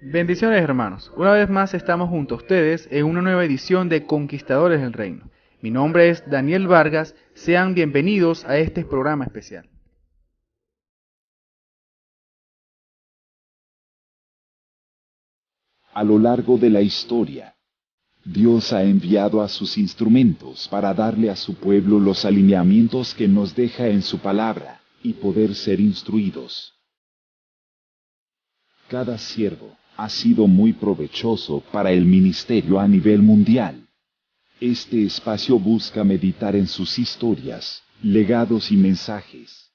Bendiciones hermanos, una vez más estamos junto a ustedes en una nueva edición de Conquistadores del Reino. Mi nombre es Daniel Vargas, sean bienvenidos a este programa especial. A lo largo de la historia, Dios ha enviado a sus instrumentos para darle a su pueblo los alineamientos que nos deja en su palabra y poder ser instruidos. Cada siervo ha sido muy provechoso para el ministerio a nivel mundial. Este espacio busca meditar en sus historias, legados y mensajes.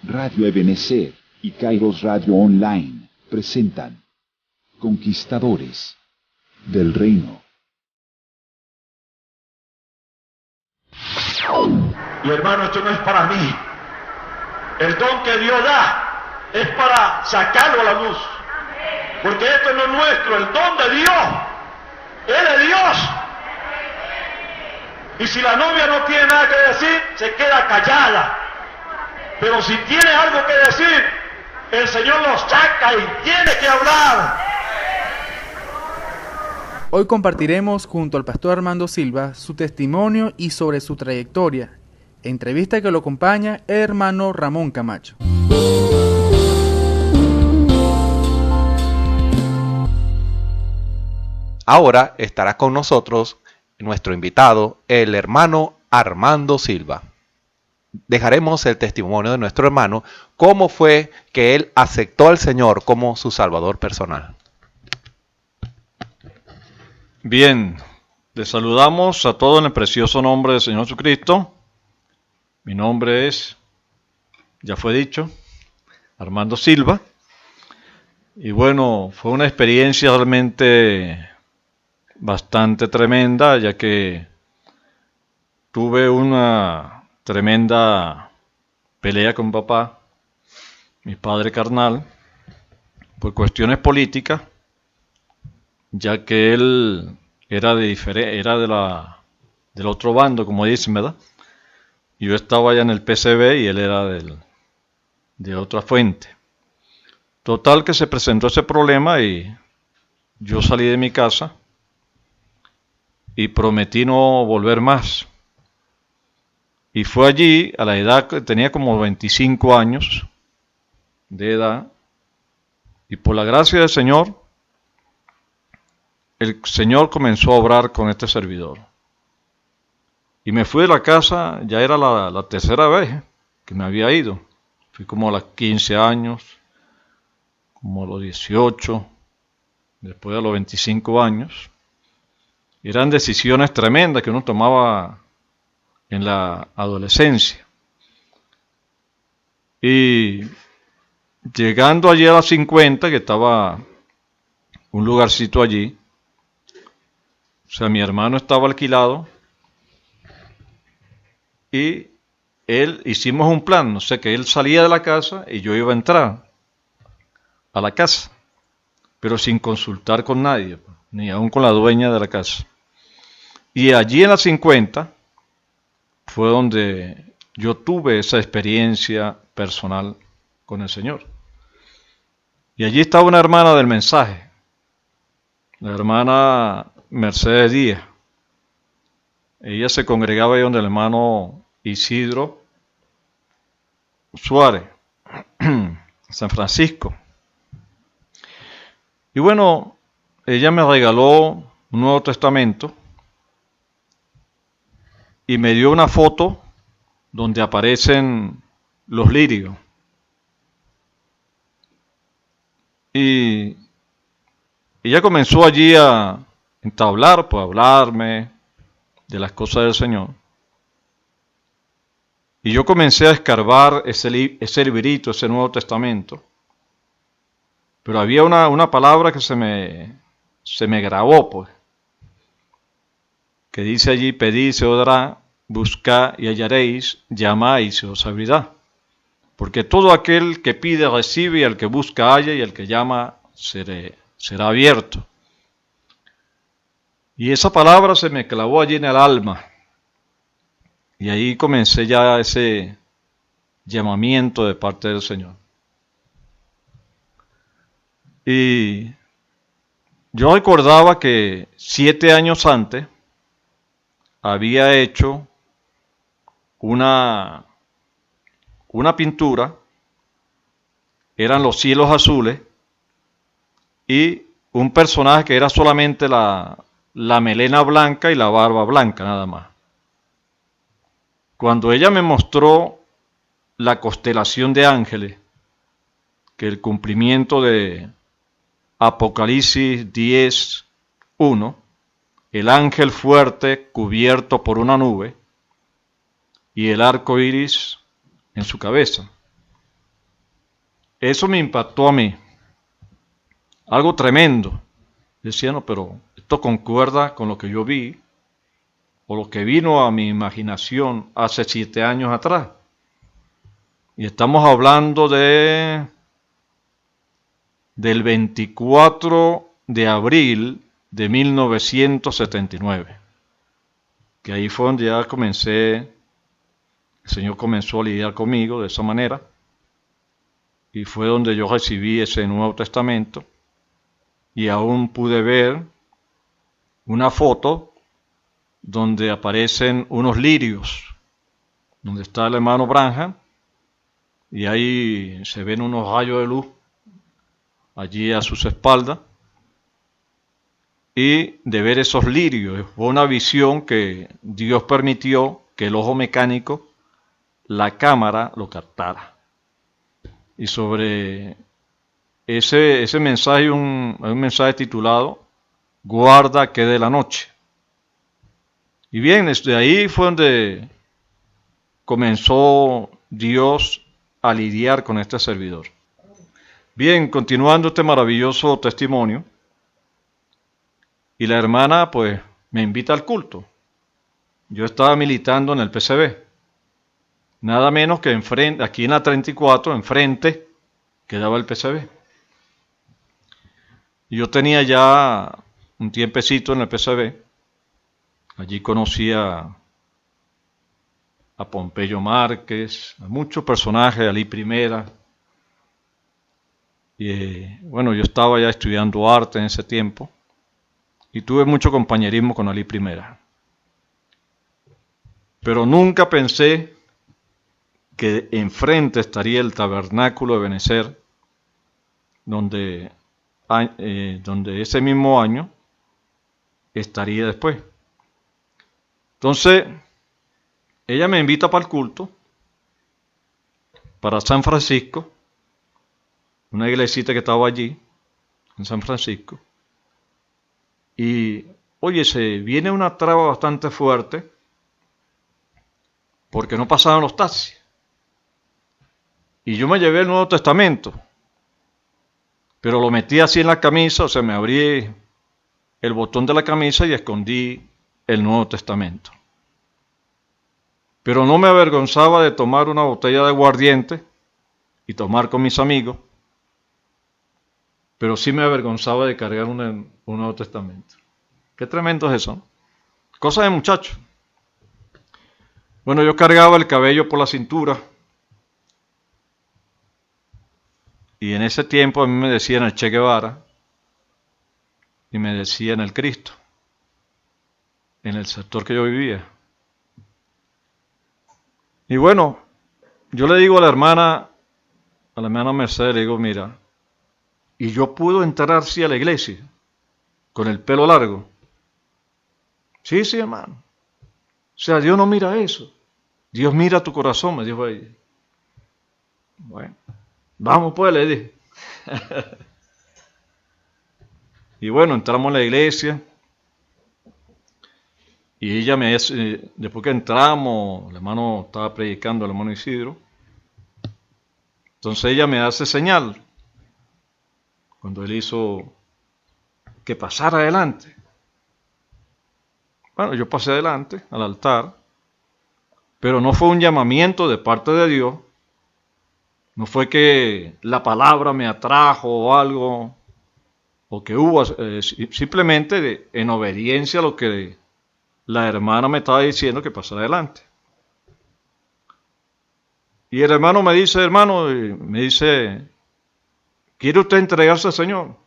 Radio Ebenecer y Kairos Radio Online presentan Conquistadores del Reino. Y hermano, esto no es para mí. El don que Dios da es para sacarlo a la luz. Porque esto no es nuestro, el don de Dios es de Dios. Y si la novia no tiene nada que decir, se queda callada. Pero si tiene algo que decir, el Señor lo saca y tiene que hablar. Hoy compartiremos junto al pastor Armando Silva su testimonio y sobre su trayectoria. Entrevista que lo acompaña el hermano Ramón Camacho. Ahora estará con nosotros nuestro invitado, el hermano Armando Silva. Dejaremos el testimonio de nuestro hermano, cómo fue que él aceptó al Señor como su Salvador personal. Bien, les saludamos a todos en el precioso nombre del Señor Jesucristo. Mi nombre es, ya fue dicho, Armando Silva. Y bueno, fue una experiencia realmente bastante tremenda, ya que tuve una tremenda pelea con papá, mi padre carnal, por cuestiones políticas, ya que él era del otro bando, como dicen, ¿verdad? Yo estaba allá en el PCB y él era de otra fuente. Total que se presentó ese problema y yo salí de mi casa y prometí no volver más. Y fue allí, a la edad que tenía como 25 años de edad, y por la gracia del Señor, el Señor comenzó a obrar con este servidor. Y me fui de la casa, ya era la tercera vez que me había ido. Fui como a los 15 años, como a los 18, después a los 25 años. Eran decisiones tremendas que uno tomaba en la adolescencia. Y llegando allí a las 50, que estaba un lugarcito allí, o sea, mi hermano estaba alquilado y él hicimos un plan, no sé, que él salía de la casa y yo iba a entrar a la casa, pero sin consultar con nadie, ni aún con la dueña de la casa. Y allí en las 50 fue donde yo tuve esa experiencia personal con el Señor. Y allí estaba una hermana del mensaje, la hermana Mercedes Díaz. Ella se congregaba ahí donde el hermano Isidro Suárez, San Francisco. Y bueno, ella me regaló un Nuevo Testamento y me dio una foto donde aparecen los lirios. Y ella comenzó allí a entablar, pues a hablarme de las cosas del Señor. Y yo comencé a escarbar ese librito, ese Nuevo Testamento. Pero había una palabra que se me grabó, pues. Que dice allí, pedid, se os dará, buscad y hallaréis, llamad y se os abrirá. Porque todo aquel que pide recibe, y al que busca halla, y al que llama será abierto. Y esa palabra se me clavó allí en el alma. Y ahí comencé ya ese llamamiento de parte del Señor. Y yo recordaba que 7 años antes había hecho una pintura, eran los cielos azules, y un personaje que era solamente la melena blanca y la barba blanca, nada más. Cuando ella me mostró la constelación de ángeles, que el cumplimiento de Apocalipsis 10:1, el ángel fuerte cubierto por una nube y el arco iris en su cabeza. Eso me impactó a mí. Algo tremendo. Decía, no, pero esto concuerda con lo que yo vi o lo que vino a mi imaginación hace 7 años atrás. Y estamos hablando del 24 de abril de 1979. Que ahí fue donde ya el Señor comenzó a lidiar conmigo de esa manera. Y fue donde yo recibí ese Nuevo Testamento. Y aún pude ver una foto donde aparecen unos lirios, donde está el hermano Branham, y ahí se ven unos rayos de luz allí a sus espaldas, y de ver esos lirios, fue una visión que Dios permitió que el ojo mecánico, la cámara, lo captara. Y sobre ese mensaje, hay un mensaje titulado Guarda que de la noche. Y bien, desde ahí fue donde comenzó Dios a lidiar con este servidor. Bien, continuando este maravilloso testimonio, y la hermana pues me invita al culto. Yo estaba militando en el PCB, nada menos que enfrente, aquí en la 34, enfrente, quedaba el PCB. Y yo tenía ya un tiempecito en el PCB. Allí conocía a Pompeyo Márquez, a muchos personajes, a Ali Primera. Y bueno, yo estaba ya estudiando arte en ese tiempo y tuve mucho compañerismo con Ali Primera. Pero nunca pensé que enfrente estaría el tabernáculo de Benecer, donde ese mismo año estaría después. Entonces, ella me invita para el culto, para San Francisco, una iglesita que estaba allí, en San Francisco. Y, oye, se viene una traba bastante fuerte, porque no pasaban los taxis. Y yo me llevé el Nuevo Testamento, pero lo metí así en la camisa, o sea, me abrí el botón de la camisa y escondí el Nuevo Testamento. Pero no me avergonzaba de tomar una botella de aguardiente y tomar con mis amigos, pero sí me avergonzaba de cargar un Nuevo Testamento. Qué tremendo es eso, ¿no? Cosa de muchacho. Bueno, yo cargaba el cabello por la cintura y en ese tiempo a mí me decían el Che Guevara y me decían el Cristo en el sector que yo vivía. Y bueno, yo le digo a la hermana Mercedes, le digo, mira, y yo puedo entrar así a la iglesia con el pelo largo. Sí, hermano. O sea, Dios no mira eso. Dios mira tu corazón, me dijo ella. Bueno, vamos pues, le dije. Y bueno, entramos en la iglesia. Y ella me dice, después que entramos, el hermano estaba predicando, el hermano Isidro. Entonces ella me hace señal. Cuando él hizo que pasara adelante. Bueno, yo pasé adelante al altar, pero no fue un llamamiento de parte de Dios, no fue que la palabra me atrajo o algo, o que hubo, simplemente en obediencia a lo que la hermana me estaba diciendo que pasara adelante. Y el hermano me dice, ¿quiere usted entregarse al Señor?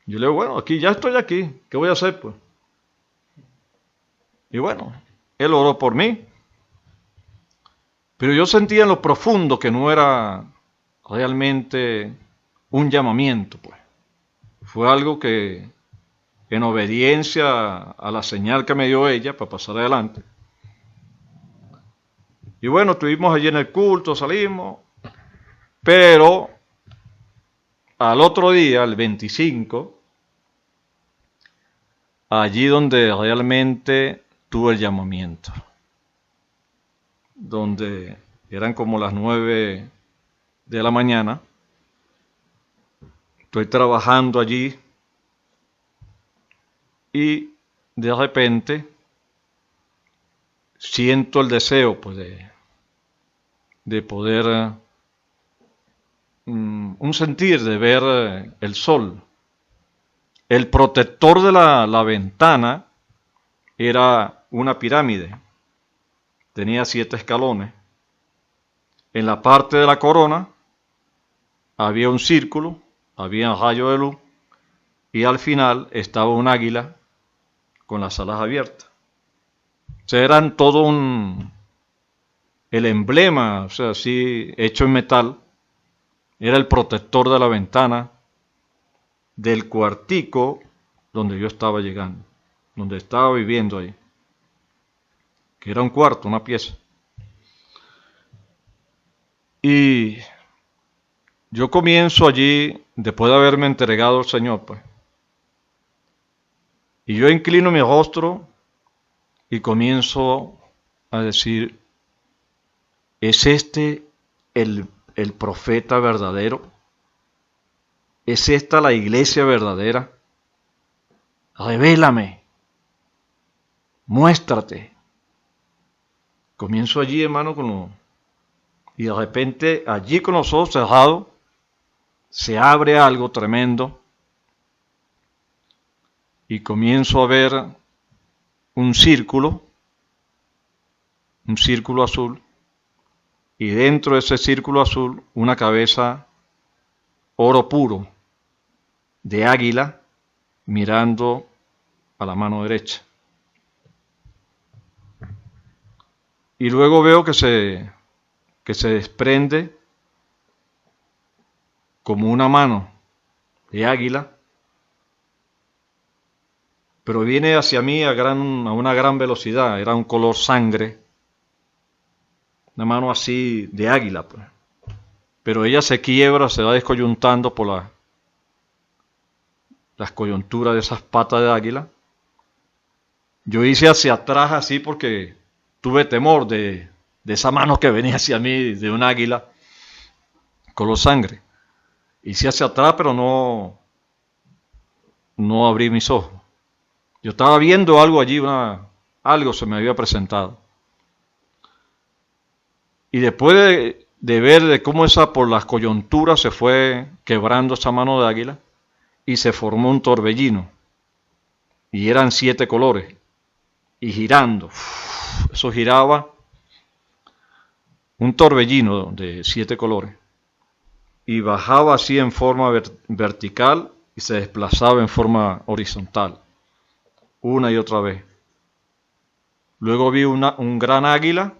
Yo le digo, bueno, aquí ya estoy aquí, ¿qué voy a hacer pues? Y bueno, él oró por mí. Pero yo sentía en lo profundo que no era realmente un llamamiento, pues. Fue algo que, en obediencia a la señal que me dio ella para pasar adelante. Y bueno, estuvimos allí en el culto, salimos, pero al otro día, el 25, allí donde realmente tuve el llamamiento, donde eran como las 9 de la mañana, estoy trabajando allí y de repente siento el deseo pues, de poder, un sentir de ver el sol. El protector de la ventana era una pirámide, tenía 7 escalones. En la parte de la corona había un círculo, había un rayo de luz y al final estaba un águila con las alas abiertas. O sea, eran todo el emblema, o sea, así hecho en metal, era el protector de la ventana del cuartico donde yo estaba llegando, donde estaba viviendo ahí, que era un cuarto, una pieza. Y yo comienzo allí, después de haberme entregado al Señor, pues, y yo inclino mi rostro y comienzo a decir, ¿es este el profeta verdadero? ¿Es esta la iglesia verdadera? Revélame, muéstrate. Comienzo allí, hermano, y de repente allí con los ojos cerrados se abre algo tremendo y comienzo a ver un círculo azul, y dentro de ese círculo azul una cabeza oro puro de águila mirando a la mano derecha. Y luego veo que se desprende como una mano de águila, pero viene hacia mí a una gran velocidad, era un color sangre, una mano así de águila, pues. Pero ella se quiebra, se va descoyuntando por las coyunturas de esas patas de águila. Yo hice hacia atrás así porque tuve temor de esa mano que venía hacia mí de un águila color sangre. Hice hacia atrás, pero no abrí mis ojos. Yo estaba viendo algo allí, algo se me había presentado. Y después de ver de cómo por las coyunturas se fue quebrando esa mano de águila y se formó un torbellino. Y eran 7 colores. Y girando, eso giraba, un torbellino de 7 colores. Y bajaba así en forma vertical y se desplazaba en forma horizontal, una y otra vez. Luego vi un gran águila,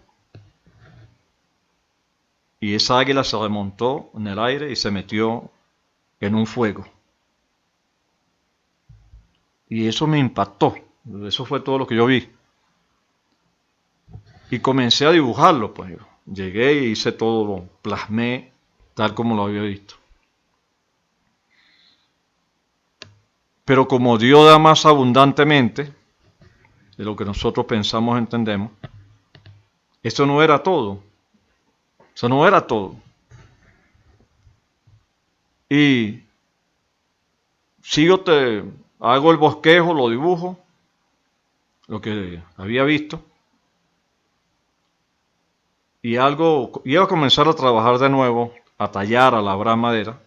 y esa águila se remontó en el aire y se metió en un fuego. Y eso me impactó, eso fue todo lo que yo vi. Y comencé a dibujarlo, pues. Llegué y hice todo, lo plasmé tal como lo había visto. Pero como Dios da más abundantemente de lo que nosotros pensamos, entendemos, eso no era todo. Eso no era todo. Y hago el bosquejo, lo dibujo, lo que había visto. Y iba a comenzar a trabajar de nuevo, a tallar, a labrar madera.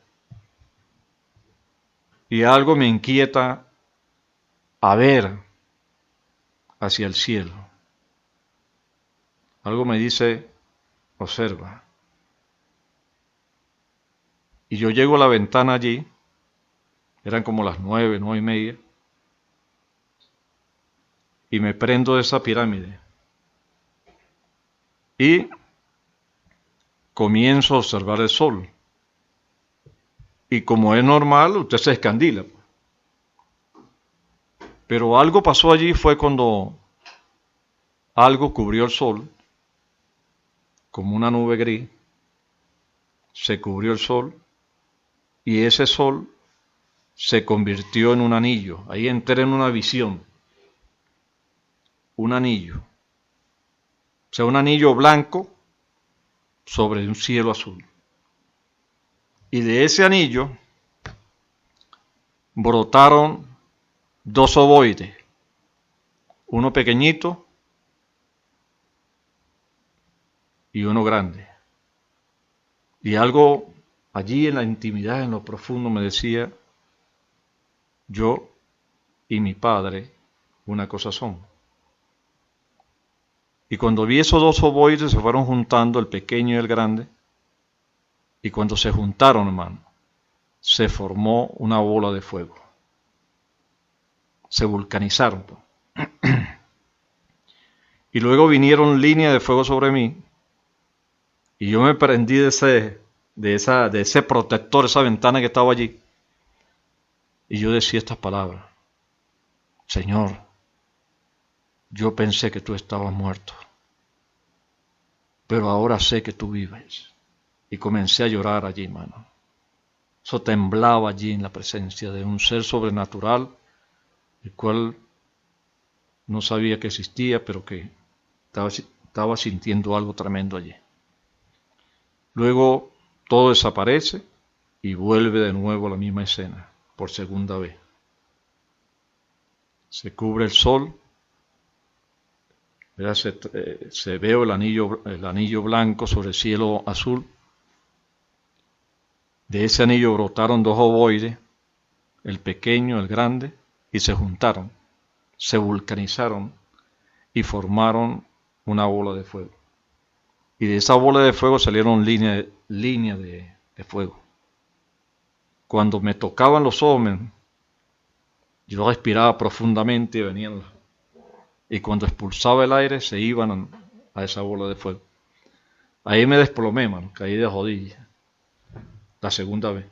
Y algo me inquieta a ver hacia el cielo. Algo me dice, observa. Y yo llego a la ventana allí, eran como las 9, 9:30, y me prendo de esa pirámide. Y comienzo a observar el sol. Y como es normal, usted se escandila. Pero algo pasó allí, fue cuando algo cubrió el sol, como una nube gris, se cubrió el sol, y ese sol se convirtió en un anillo. Ahí entré en una visión. Un anillo. O sea, un anillo blanco sobre un cielo azul. Y de ese anillo brotaron 2 ovoides. Uno pequeñito y uno grande. Y algo allí en la intimidad, en lo profundo, me decía: yo y mi Padre una cosa son. Y cuando vi esos 2 ovoides, se fueron juntando, el pequeño y el grande, y cuando se juntaron, hermano, se formó una bola de fuego. Se vulcanizaron. Y luego vinieron líneas de fuego sobre mí, y yo me prendí de ese protector, esa ventana que estaba allí. Y yo decía estas palabras: Señor, yo pensé que tú estabas muerto, pero ahora sé que tú vives. Y comencé a llorar allí, hermano. Eso temblaba allí en la presencia de un ser sobrenatural, el cual no sabía que existía, pero que estaba sintiendo algo tremendo allí. Luego todo desaparece y vuelve de nuevo a la misma escena, por segunda vez. Se cubre el sol, se ve el anillo blanco sobre el cielo azul. De ese anillo brotaron 2 ovoides, el pequeño, el grande, y se juntaron, se vulcanizaron y formaron una bola de fuego. Y de esa bola de fuego salieron líneas de fuego. Cuando me tocaban los ojos, yo respiraba profundamente y venían. Y cuando expulsaba el aire, se iban a esa bola de fuego. Ahí me desplomé, mano, caí de rodillas. La segunda vez.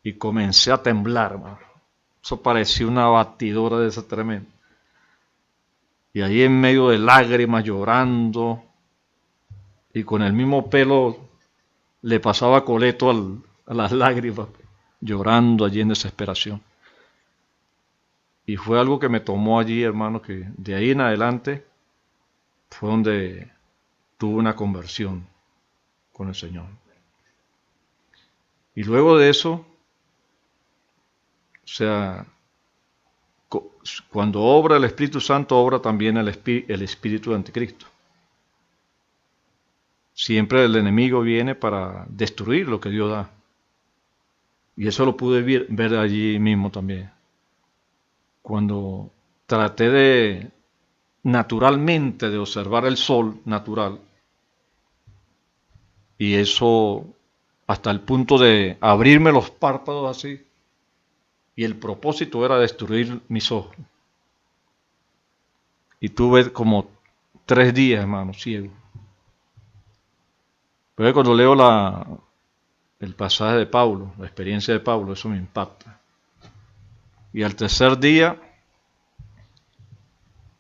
Y comencé a temblar, mano. Eso parecía una batidora de esa tremenda. Y ahí en medio de lágrimas, llorando, y con el mismo pelo le pasaba coleto a las lágrimas, llorando allí en desesperación. Y fue algo que me tomó allí, hermano, que de ahí en adelante fue donde tuve una conversión con el Señor. Y luego de eso, o sea, cuando obra el Espíritu Santo, obra también el espíritu de Anticristo. Siempre el enemigo viene para destruir lo que Dios da. Y eso lo pude ver allí mismo también. Cuando traté naturalmente de observar el sol natural, y eso hasta el punto de abrirme los párpados así, y el propósito era destruir mis ojos. Y tuve como 3 días, hermano, ciego. Pero cuando leo el pasaje de Pablo, la experiencia de Pablo, eso me impacta. Y al 3er día,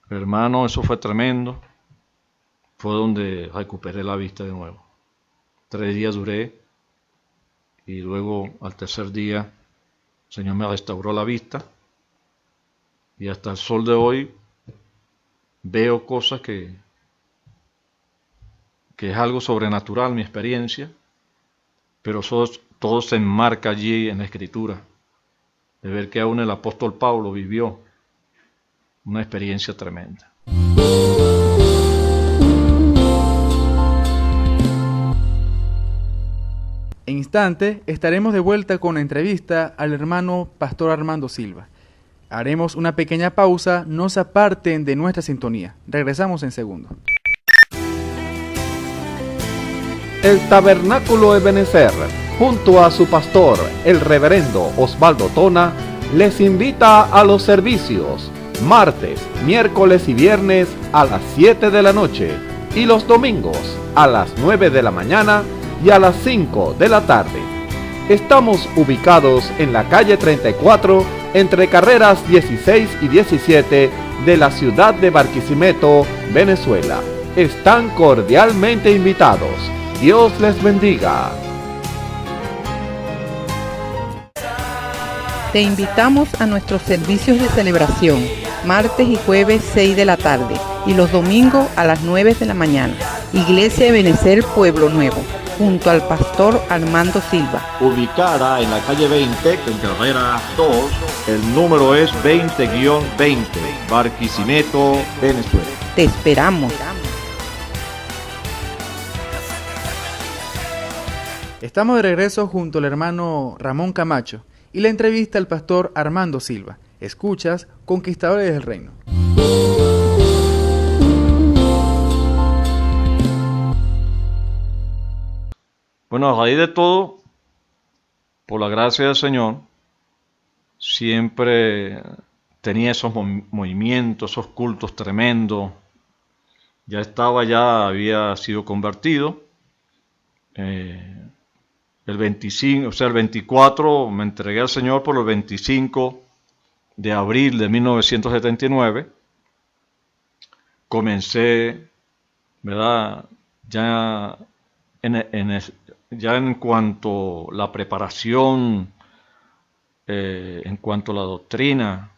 hermano, eso fue tremendo. Fue donde recuperé la vista de nuevo. 3 días duré, y luego al 3er día el Señor me restauró la vista, y hasta el sol de hoy veo cosas que es algo sobrenatural mi experiencia, pero todo se enmarca allí en la Escritura, de ver que aún el apóstol Pablo vivió una experiencia tremenda. En instante estaremos de vuelta con la entrevista al hermano Pastor Armando Silva. Haremos una pequeña pausa, no se aparten de nuestra sintonía. Regresamos en segundo. El Tabernáculo Ebenezer, junto a su pastor, el reverendo Osvaldo Tona, les invita a los servicios martes, miércoles y viernes a las 7 de la noche y los domingos a las 9 de la mañana y a las 5 de la tarde. Estamos ubicados en la calle 34, entre carreras 16 y 17 de la ciudad de Barquisimeto, Venezuela. Están cordialmente invitados. Dios les bendiga. Te invitamos a nuestros servicios de celebración, martes y jueves 6 de la tarde y los domingos a las 9 de la mañana. Iglesia Ebenezer Pueblo Nuevo, junto al pastor Armando Silva. Ubicada en la calle 20, en carrera 2, el número es 20-20, Barquisimeto, Venezuela. Te esperamos. Estamos de regreso junto al hermano Ramón Camacho y la entrevista al pastor Armando Silva. Escuchas Conquistadores del Reino. Bueno, a raíz de todo, por la gracia del Señor, siempre tenía esos movimientos, esos cultos tremendos. Había sido convertido. El 24 me entregué al Señor por el 25 de abril de 1979. Comencé, ¿verdad? Ya en cuanto a la preparación, en cuanto a la doctrina,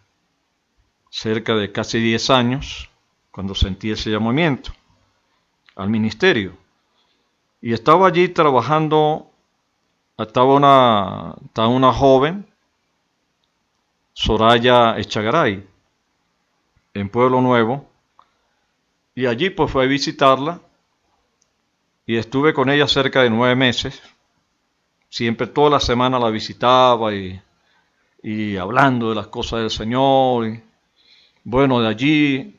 cerca de casi 10 años, cuando sentí ese llamamiento al ministerio. Y estaba allí trabajando, estaba una joven, Soraya Echagaray, en Pueblo Nuevo, y allí pues fui a visitarla, y estuve con ella cerca de 9 meses, siempre toda la semana la visitaba, y hablando de las cosas del Señor, y bueno, de allí,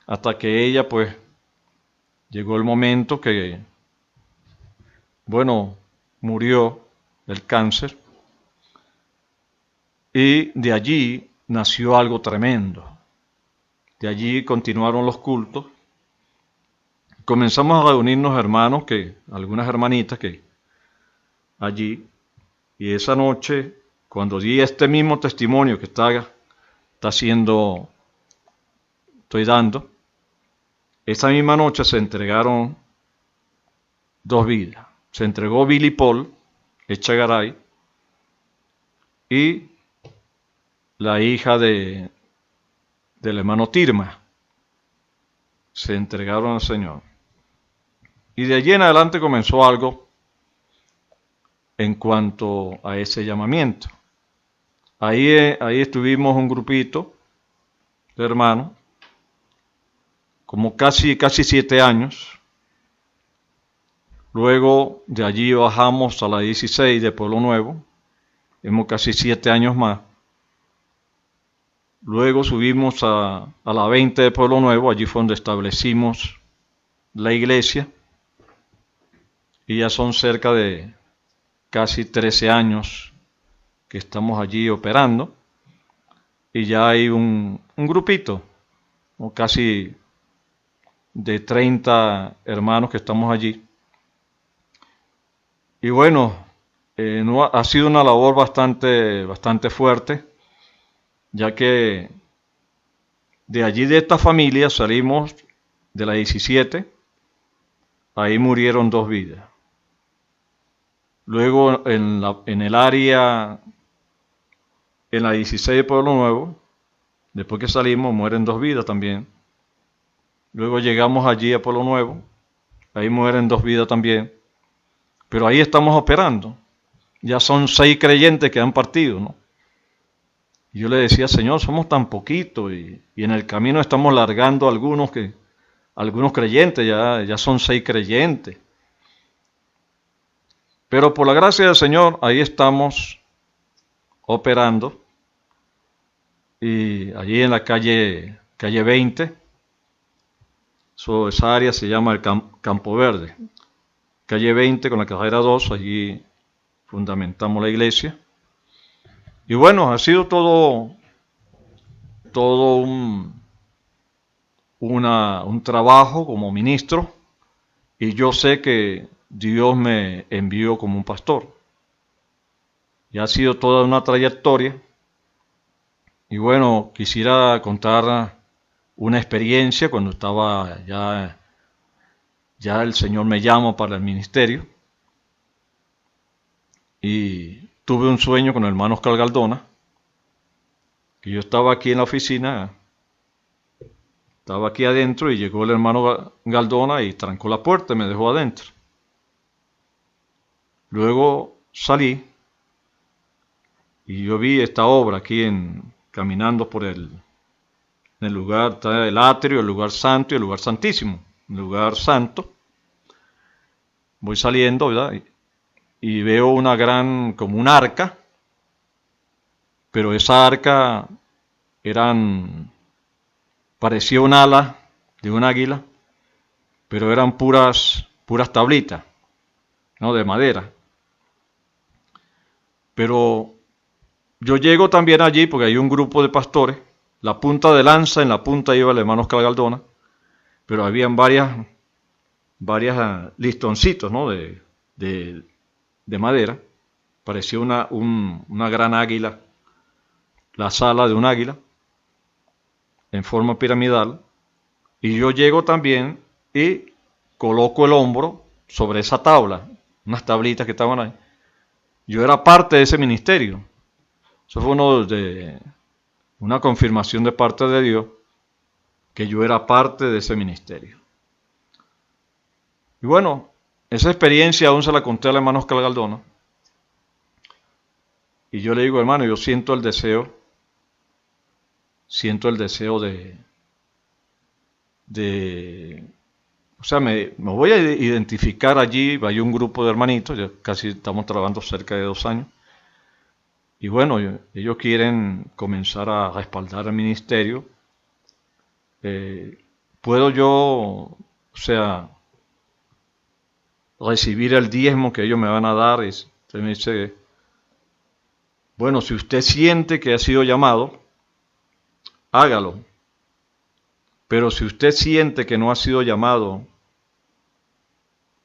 hasta que ella pues, llegó el momento que, bueno, murió del cáncer, y de allí nació algo tremendo. De allí continuaron los cultos. Comenzamos a reunirnos hermanos, algunas hermanitas que allí, y esa noche, cuando di este mismo testimonio que estoy dando, esa misma noche se entregaron 2 vidas. Se entregó Billy Paul Echagaray y la hija del hermano Tirma. Se entregaron al Señor. Y de allí en adelante comenzó algo en cuanto a ese llamamiento. Ahí estuvimos un grupito de hermanos, como casi 7 años. Luego de allí bajamos a la 16 de Pueblo Nuevo, hemos casi 7 años más. Luego subimos a la 20 de Pueblo Nuevo, allí fue donde establecimos la iglesia, y ya son cerca de casi 13 años que estamos allí operando, y ya hay un grupito, casi de 30 hermanos que estamos allí. Y bueno, ha sido una labor bastante fuerte, ya que de allí, de esta familia, salimos de la 17, ahí murieron 2 vidas. Luego en el área, en la 16 de Pueblo Nuevo, después que salimos, mueren 2 vidas también. Luego llegamos allí a Pueblo Nuevo, ahí mueren 2 vidas también. Pero ahí estamos operando. Ya son 6 creyentes que han partido, ¿no? Y yo le decía, Señor, somos tan poquitos y en el camino estamos largando algunos creyentes, ya son 6 creyentes. Pero por la gracia del Señor, ahí estamos operando. Y allí en la calle 20, esa área se llama el Campo Verde. calle 20 con la carrera 2, allí fundamentamos la iglesia. Y bueno, ha sido todo un trabajo como ministro, y yo sé que Dios me envió como un pastor. Y ha sido toda una trayectoria. Y bueno, quisiera contar una experiencia cuando estaba ya el Señor me llamó para el ministerio. Y tuve un sueño con el hermano Oscar Galdona, que yo estaba aquí en la oficina, estaba aquí adentro y llegó el hermano Galdona y trancó la puerta y me dejó adentro. Luego salí y yo vi esta obra aquí caminando por el lugar, está el atrio, el lugar santo y el lugar santísimo. El lugar santo. Voy saliendo, ¿verdad? Y veo como un arca, pero esa arca parecía un ala de un águila, pero eran puras tablitas, ¿no? De madera. Pero yo llego también allí porque hay un grupo de pastores, la punta de lanza, en la punta iba el hermano Oscar Galdona, pero habían varias listoncitos, ¿no? de madera, parecía una gran águila, las alas de un águila, en forma piramidal, y yo llego también y coloco el hombro sobre esa tabla, unas tablitas que estaban ahí. Yo era parte de ese ministerio. Eso fue una confirmación de parte de Dios, que yo era parte de ese ministerio. Y bueno, esa experiencia aún se la conté al hermano Oscar Galdona. Y yo le digo, hermano, yo siento el deseo o sea, me voy a identificar allí. Hay un grupo de hermanitos, ya casi estamos trabajando cerca de 2 años. Y bueno, ellos quieren comenzar a respaldar el ministerio. ¿Puedo yo, o sea, recibir el diezmo que ellos me van a dar? Y usted me dice, bueno, si usted siente que ha sido llamado, hágalo. Pero si usted siente que no ha sido llamado,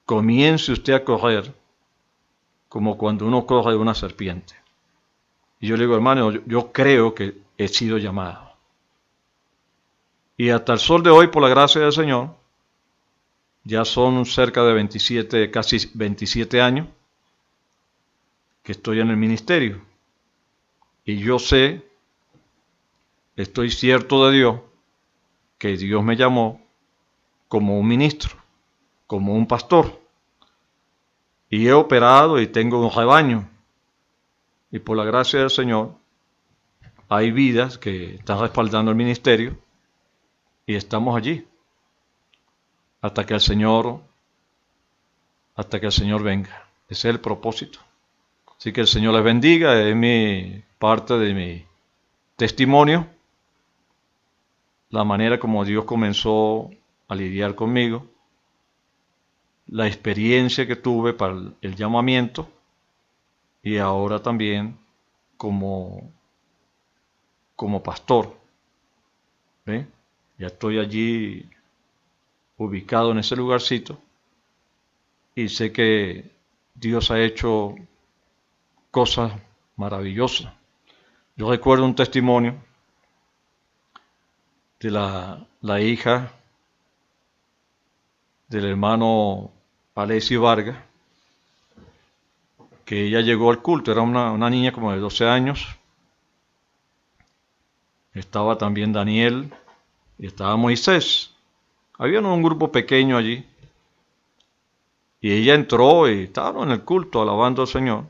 comience usted a correr como cuando uno corre de una serpiente. Y yo le digo, hermano, yo creo que he sido llamado. Y hasta el sol de hoy, por la gracia del Señor, ya son cerca de casi 27 años que estoy en el ministerio. Y yo estoy cierto de Dios, que Dios me llamó como un ministro, como un pastor. Y he operado y tengo un rebaño. Y por la gracia del Señor, hay vidas que están respaldando el ministerio y estamos allí hasta que el Señor venga. Ese es el propósito. Así que el Señor les bendiga. Es parte de mi testimonio, la manera como Dios comenzó a lidiar conmigo, la experiencia que tuve para el llamamiento, y ahora también como pastor. ¿Ve? Ya estoy allí ubicado en ese lugarcito y sé que Dios ha hecho cosas maravillosas. Yo recuerdo un testimonio de la hija del hermano Alessio Vargas, que ella llegó al culto. Era una niña como de 12 años. Estaba también Daniel y estaba Moisés. Había un grupo pequeño allí. Y ella entró y estaba en el culto alabando al Señor.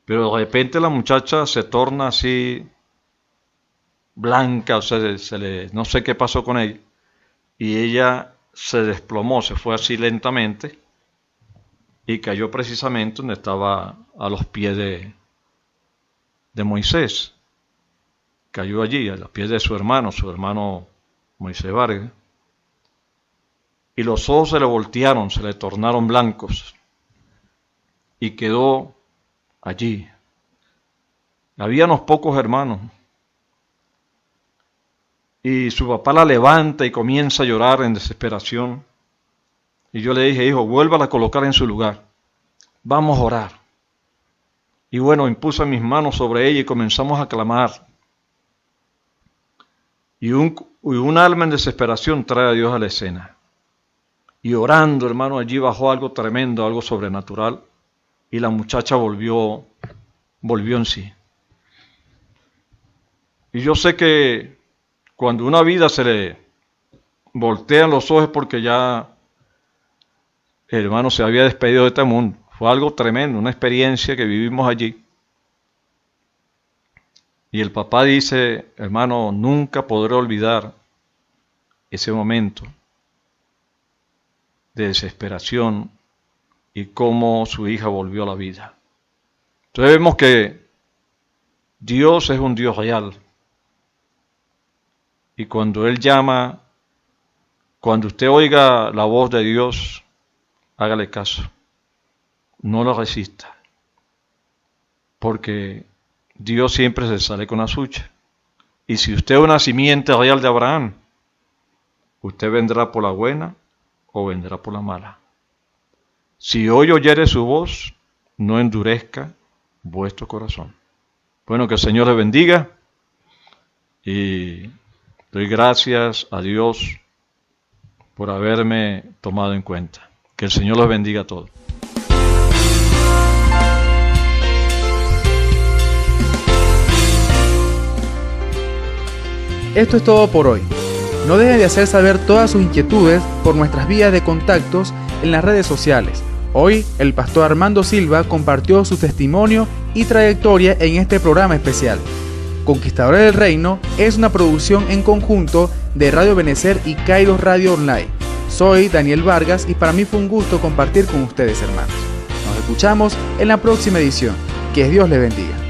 Pero de repente la muchacha se torna así blanca, o sea, no sé qué pasó con ella. Y ella se desplomó, se fue así lentamente y cayó precisamente donde estaba a los pies de Moisés. Cayó allí, a los pies de su hermano Moisés Vargas. y los ojos se le voltearon, se le tornaron blancos, y quedó allí. Había unos pocos hermanos, y su papá la levanta y comienza a llorar en desesperación. Y yo le dije, hijo, vuélvala a colocar en su lugar, vamos a orar. Y bueno, impuse mis manos sobre ella y comenzamos a clamar. Y un alma en desesperación trae a Dios a la escena. Y orando, hermano, allí bajó algo tremendo, algo sobrenatural. Y la muchacha volvió en sí. Y yo sé que cuando una vida se le voltean los ojos porque ya el hermano se había despedido de este mundo. Fue algo tremendo, una experiencia que vivimos allí. Y el papá dice, hermano, nunca podré olvidar ese momento de desesperación y cómo su hija volvió a la vida. Entonces vemos que Dios es un Dios real. Y cuando Él llama, cuando usted oiga la voz de Dios, hágale caso. No lo resista. Porque Dios siempre se sale con la suya. Y si usted es una simiente real de Abraham, usted vendrá por la buena o vendrá por la mala. Si hoy oyere su voz, no endurezca vuestro corazón. Bueno, que el Señor le bendiga y doy gracias a Dios por haberme tomado en cuenta. Que el Señor los bendiga a todos. Esto es todo por hoy. No dejen de hacer saber todas sus inquietudes por nuestras vías de contactos en las redes sociales. Hoy, el pastor Armando Silva compartió su testimonio y trayectoria en este programa especial. Conquistadores del Reino es una producción en conjunto de Radio Benecer y Kairos Radio Online. Soy Daniel Vargas y para mí fue un gusto compartir con ustedes, hermanos. Nos escuchamos en la próxima edición. Que Dios les bendiga.